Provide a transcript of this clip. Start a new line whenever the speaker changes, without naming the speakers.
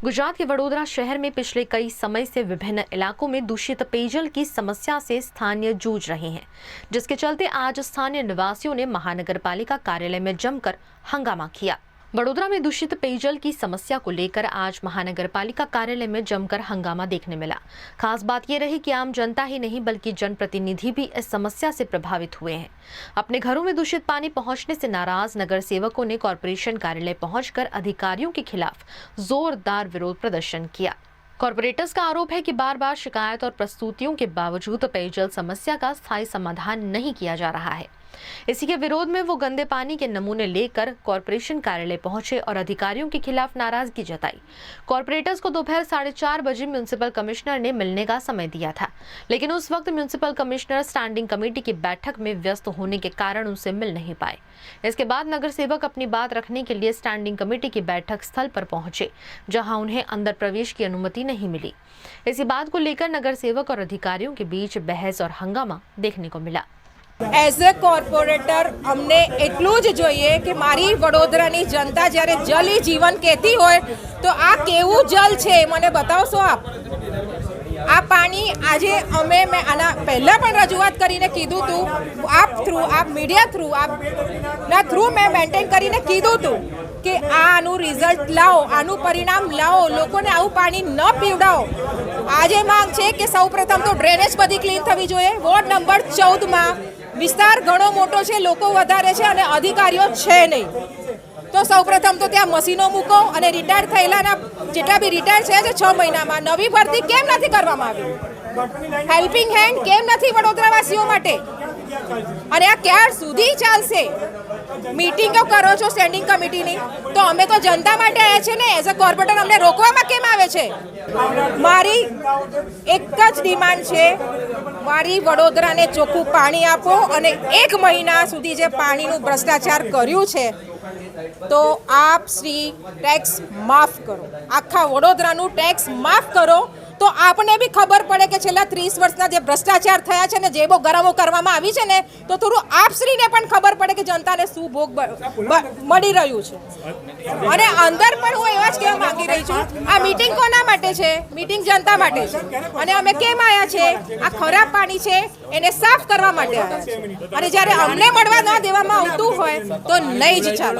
गुजरात के वडोदरा शहर में पिछले कई समय से विभिन्न इलाकों में दूषित पेयजल की समस्या से स्थानीय जूझ रहे हैं, जिसके चलते आज स्थानीय निवासियों ने महानगर पालिका कार्यालय में जमकर हंगामा किया। वडोदरा में दूषित पेयजल की समस्या को लेकर आज महानगर पालिका कार्यालय में जमकर हंगामा देखने मिला। खास बात यह रही कि आम जनता ही नहीं बल्कि जनप्रतिनिधि भी इस समस्या से प्रभावित हुए हैं। अपने घरों में दूषित पानी पहुंचने से नाराज नगर सेवकों ने कॉरपोरेशन कार्यालय पहुंचकर अधिकारियों के खिलाफ जोरदार विरोध प्रदर्शन किया। कॉरपोरेटर्स का आरोप है कि बार बार शिकायत और प्रस्तुतियों के बावजूद पेयजल समस्या का स्थायी समाधान नहीं किया जा रहा है। इसी के विरोध में वो गंदे पानी के नमूने लेकर कॉरपोरेशन कार्यालय पहुंचे और अधिकारियों के खिलाफ नाराजगी जताई। कॉरपोरेटर्स को दोपहर 4:30 बजे म्युनिसिपल कमिश्नर ने मिलने का समय दिया था, लेकिन उस वक्त म्युनिसिपल कमिश्नर स्टैंडिंग कमेटी की बैठक में व्यस्त होने के कारण उनसे मिल नहीं पाए। इसके बाद नगर सेवक अपनी बात रखने के लिए स्टैंडिंग कमेटी की बैठक स्थल पर पहुंचे, जहां उन्हें अंदर प्रवेश की अनुमति नहीं मिली। इसी बात को लेकर नगर सेवक और अधिकारियों के बीच बहस और हंगामा देखने को मिला।
એઝ અ કોર્પોરેટર અમને એટલું જ જોઈએ કે મારી વડોદરાની જનતા જ્યારે જલ ઈ જીવન કહેતી હોય તો આ કેવું જલ છે મને બતાવશો આપ। આ પાણી આજે મેં આના પહેલાં પણ રજૂઆત કરીને કીધું હતું, આપ મીડિયા થ્રુ આપના થ્રુ મેં મેન્ટેન કરીને કીધું હતું કે આનું રિઝલ્ટ લાવો, આનું પરિણામ લાવો, લોકોને આવું પાણી ન પીવડાવો। આજે માંગ છે કે સૌપ્રથમ તો ડ્રેનેજ બધી ક્લીન થવી જોઈએ। વોર્ડ નંબર 14માં વિસ્તાર ઘણો મોટો છે, લોકો વધારે છે અને અધિકારીઓ છે નહીં, તો સૌપ્રથમ તો ત્યાં મશીનો મૂકો અને રિટાયર થયેલાના જેટલા બી રિટાયર છે 6 મહિનામાં નવી ભરતી કેમ નથી કરવામાં આવી? હેલ્પિંગ હેન્ડ કેમ નથી વડોદરાવાસીઓ માટે? અને આ ક્યાર સુધી ચાલશે? મીટિંગો કરો છો સ્ટેન્ડિંગ કમિટીની, તો અમે તો જનતા માટે આવ્યા છે ને। એઝ અ કોર્પોરેટર અમને રોકવામાં કેમ આવે છે? મારી એક જ ડિમાન્ડ છે, મારી વડોદરાને ચોખ્ખું પાણી આપો અને 1 મહિના સુધી જે પાણીનું ભ્રષ્ટાચાર કર્યું છે તો આપ શ્રી ટેક્સ માફ કરો, આખા વડોદરાનું ટેક્સ માફ કરો, તો આપને બી ખબર પડે કે છેલ્લા 30 વર્ષના જે ભ્રષ્ટાચાર થયા છે ને, જે બહુ ગરમો કરવામાં આવી છે ને, તો થોડું આપશ્રીને પણ ખબર પડે કે જનતાને શું ભોગ મળી રહ્યું છે। અને અંદર પણ હું એવા જ કહેવા માંગી રહી છું, આ મીટિંગ કોના માટે છે? મીટિંગ જનતા માટે છે। અને અમે કેમ આવ્યા છે? આ ખરાબ પાણી છે એને સાફ કરવા માટે આવ્યા છે। અને જ્યારે અમને મળવા ન દેવામાં આવતું હોય તો નહીં જ ચાલે।